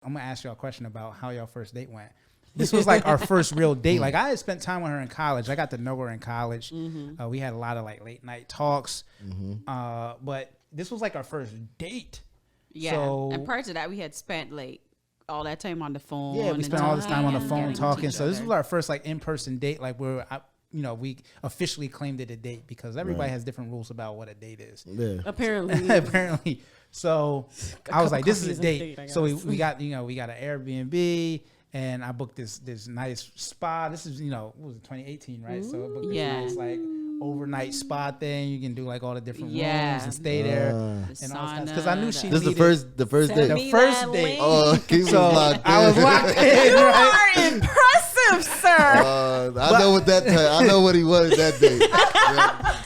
I'm gonna ask y'all a question about how y'all first date went. This was like our first real date. Like I had spent time with her in college. I got to know her in college. We had a lot of like late night talks. But this was like our first date. Yeah. So, and prior to that, we had spent like all that time on the phone. Yeah, we spent all this time on the phone talking. So this was our first like in-person date. Like we officially claimed it a date because everybody has different rules about what a date is. Yeah. Apparently. So I was like, this is a date. So we got an Airbnb. And I booked this nice spa. This is, what was it, 2018, right? So I booked this nice, like, overnight spa thing. You can do, like, all the different rooms and stay there. And all that. Because I knew she This is the first date. The first date. Oh, he was locked in. I was locked in. You are impressive, sir. I know what that time. I know what he wanted that day.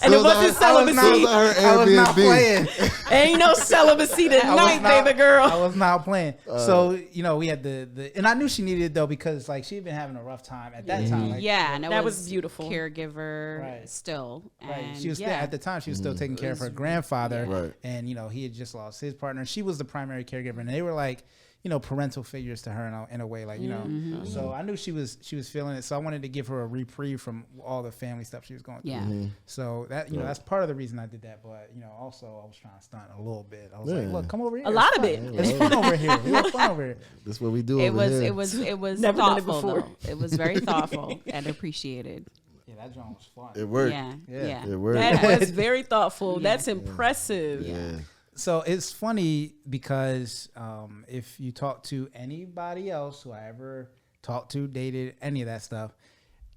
And it wasn't celibacy. I was not playing. Ain't no celibacy tonight, baby girl. I was not playing. So, we had and I knew she needed it, though, because, like, she had been having a rough time at that time. Like, and that was beautiful. Caregiver still. Right. She was still, at the time, she was still taking care of her grandfather. Right. And, he had just lost his partner. She was the primary caregiver. And they were, like, parental figures to her in a way, like, So I knew she was feeling it. So I wanted to give her a reprieve from all the family stuff she was going through. Yeah. So that, that's part of the reason I did that. But, also I was trying to stunt a little bit. I was like, look, come over here. A lot of it. It's fun over here. It's fun over here. That's what we do It over here. It was Never thoughtful, done it before. though. It was very thoughtful and appreciated. Yeah, that joint was fun. It worked. Yeah. It worked. That was very thoughtful. That's impressive. Yeah. So it's funny because if you talk to anybody else who I ever talked to, dated, any of that stuff,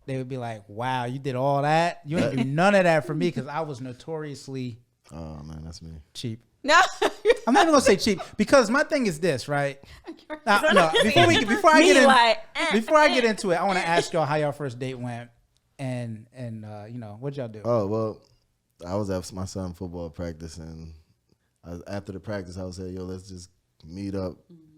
they would be like, wow, you did all that? You ain't do none of that for me because I was notoriously that's me. cheap. No. I'm not even going to say cheap because my thing is this, right? No, before I get into it, I want to ask y'all how y'all first date went and what'd y'all do? Oh, well, I was at my son's football practice and after the practice, I was saying, yo, let's just meet up.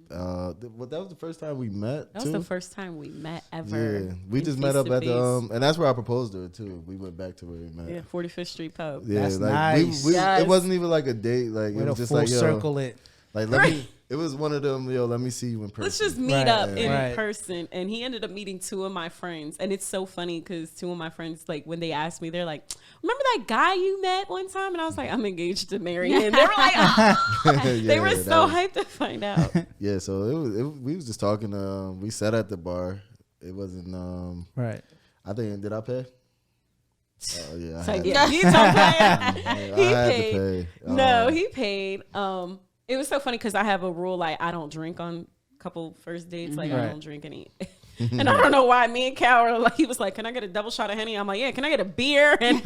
That was the first time we met. That was the first time we met ever. Yeah, we just met up at the and that's where I proposed to her too. We went back to where we met. Yeah, 45th Street Pub. Yeah, that's like nice. It wasn't even like a date. Like it was just like circle it. Like let me. It was one of them, let me see you in person. Let's just meet up in person. And he ended up meeting two of my friends. And it's so funny because two of my friends, like, when they asked me, they're like, remember that guy you met one time? And I was like, I'm engaged to marry him. They were like, oh. They were so hyped to find out. Yeah, so we was just talking. We sat at the bar. It wasn't, right. I think, did I pay? Oh, yeah. He paid. No, he paid. It was so funny because I have a rule, like, I don't drink on a couple first dates. Like, I don't drink any. And I don't know why me and Cal were like, he was like, can I get a double shot of Henny? I'm like, yeah, can I get a beer? And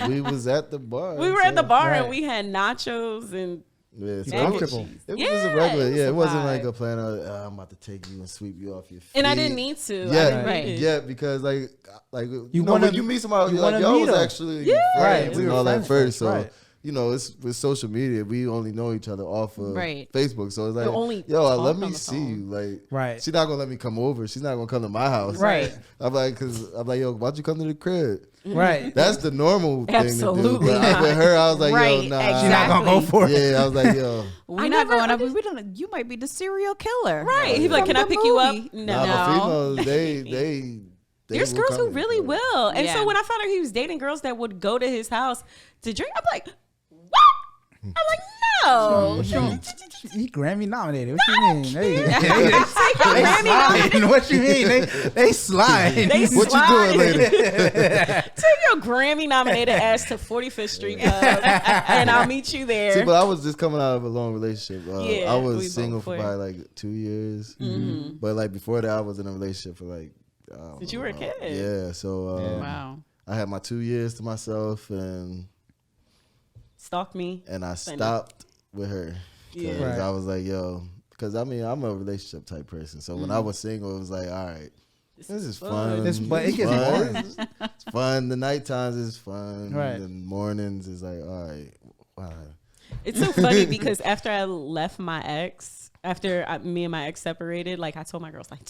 we was at the bar. We were at the bar and we had nachos and it's comfortable. It was just a regular. It wasn't like a plan of, I'm about to take you and sweep you off your feet. And I didn't need to. Yeah, because like when you meet somebody, you're like, y'all was actually friends and all that first. So, it's with social media, we only know each other off of Facebook. So it's like, let me see you. Like, she's not going to let me come over. She's not going to come to my house. Right. I'm like, yo, why'd you come to the crib? Right. That's the normal thing Absolutely to do. But with her, I was like, yo, nah. Exactly. She's not going to go for it. Yeah, I was like, yo. We're not going up. You might be the serial killer. Right. He'd be like, can I pick you up? No. Females, they there's girls who really will. And so when I found out he was dating girls that would go to his house to drink, I'm like, what? I'm like, no. He Grammy nominated. What you mean? They slide. What you mean? They slide. What you doing later? Take your Grammy nominated ass to 45th Street Pub and I'll meet you there. See, but I was just coming out of a long relationship. I was single for probably like 2 years. But like before that, I was in a relationship for like since you were a kid. Yeah. So wow. I had my 2 years to myself and stalked me. And I stopped with her. Because I was like, yo, because I mean, I'm a relationship type person. So when I was single, it was like, all right, this is fun. But it gets boring. It's fun. The night times is fun. Right. The mornings is like, all right. Wow. It's so funny because after I left my ex, after me and my ex separated, like I told my girls, like,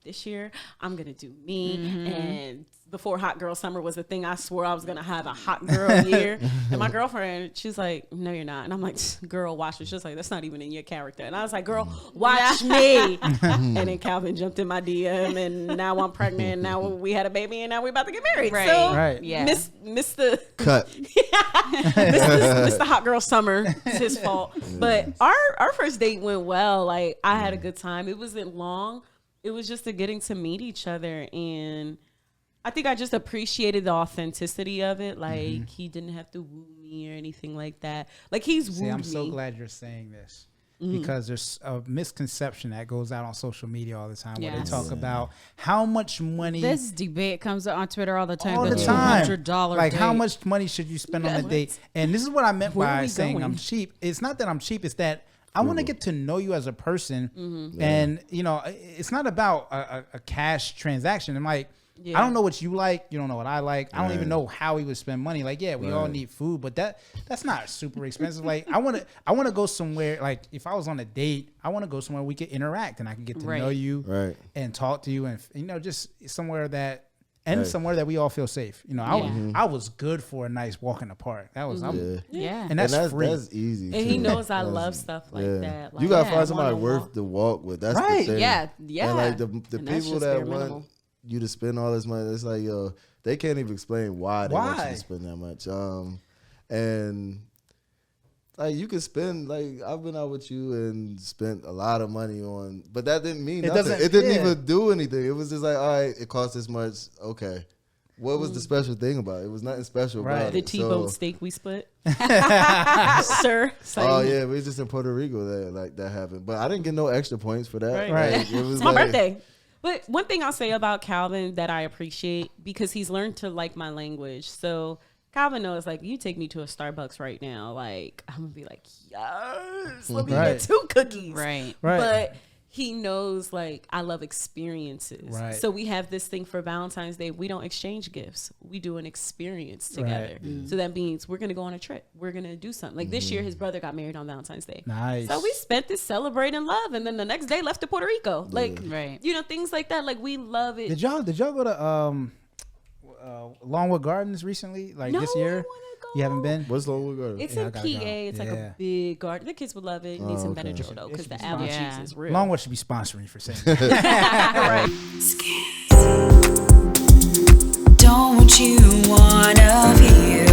this year I'm gonna do me. And before hot girl summer was a thing, I swore I was gonna have a hot girl year. And my girlfriend, she's like, no, you're not. And I'm like, girl, watch me. She's like, that's not even in your character. And I was like, girl, watch me. And then Calvin jumped in my DM, and now I'm pregnant. And now we had a baby, and now we're about to get married. Right. So miss the cut. Miss the hot girl summer. It's his fault. But our first date went well. Like, I had a good time. It wasn't long. It was just getting to meet each other, and I think I just appreciated the authenticity of it. Like, he didn't have to woo me or anything like that. Like, he's wooed me. I'm so glad you're saying this, because there's a misconception that goes out on social media all the time where they talk about how much money. This debate comes on Twitter all the time. All the time. $200 like, date. how much money should you spend on a date? And this is what I meant by saying I'm cheap. It's not that I'm cheap. It's that I want to get to know you as a person. And, you know, it's not about a cash transaction. I'm like, I don't know what you like. You don't know what I like. I don't even know how we would spend money. Like, yeah, we all need food, but that's not super expensive. Like, I want to go somewhere. Like, if I was on a date, I want to go somewhere we could interact and I can get to know you and talk to you, and, you know, just somewhere that somewhere that we all feel safe. You know, I was good for a nice walk in the park. That was and that's free. That's easy. And he knows I love stuff like that. Like, you gotta find somebody worth the walk with. That's the thing. Yeah. And like the people that want you to spend all this money, it's like, yo, they can't even explain why they want you to spend that much. And like, you can spend, like, I've been out with you and spent a lot of money on, but that didn't mean nothing. It didn't even do anything. It was just like, all right, it cost this much. Okay. What was the special thing about it? It was nothing special about the it. The T-bone steak we split. Sir. Oh, yeah. We was just in Puerto Rico that happened. But I didn't get no extra points for that. Right. Like, it was it's my birthday. But one thing I'll say about Calvin that I appreciate, because he's learned to like my language. So Calvin knows, like, you take me to a Starbucks right now, like, I'm going to be like, yes, let me get 2 cookies. Right. But he knows, like, I love experiences. Right. So we have this thing for Valentine's Day. We don't exchange gifts. We do an experience together. Right. So that means we're going to go on a trip. We're going to do something. Like, this year, his brother got married on Valentine's Day. Nice. So we spent this celebrating love, and then the next day left to Puerto Rico. Like, you know, things like that. Like, we love it. Did y'all go to Longwood Gardens recently? Like, this year? You haven't been? What's Longwood Gardens? It's in PA. It's like a big garden. The kids would love it. It needs some Benadryl, though, because the allergies is real. Longwood should be sponsoring for saying that. Don't you wanna feel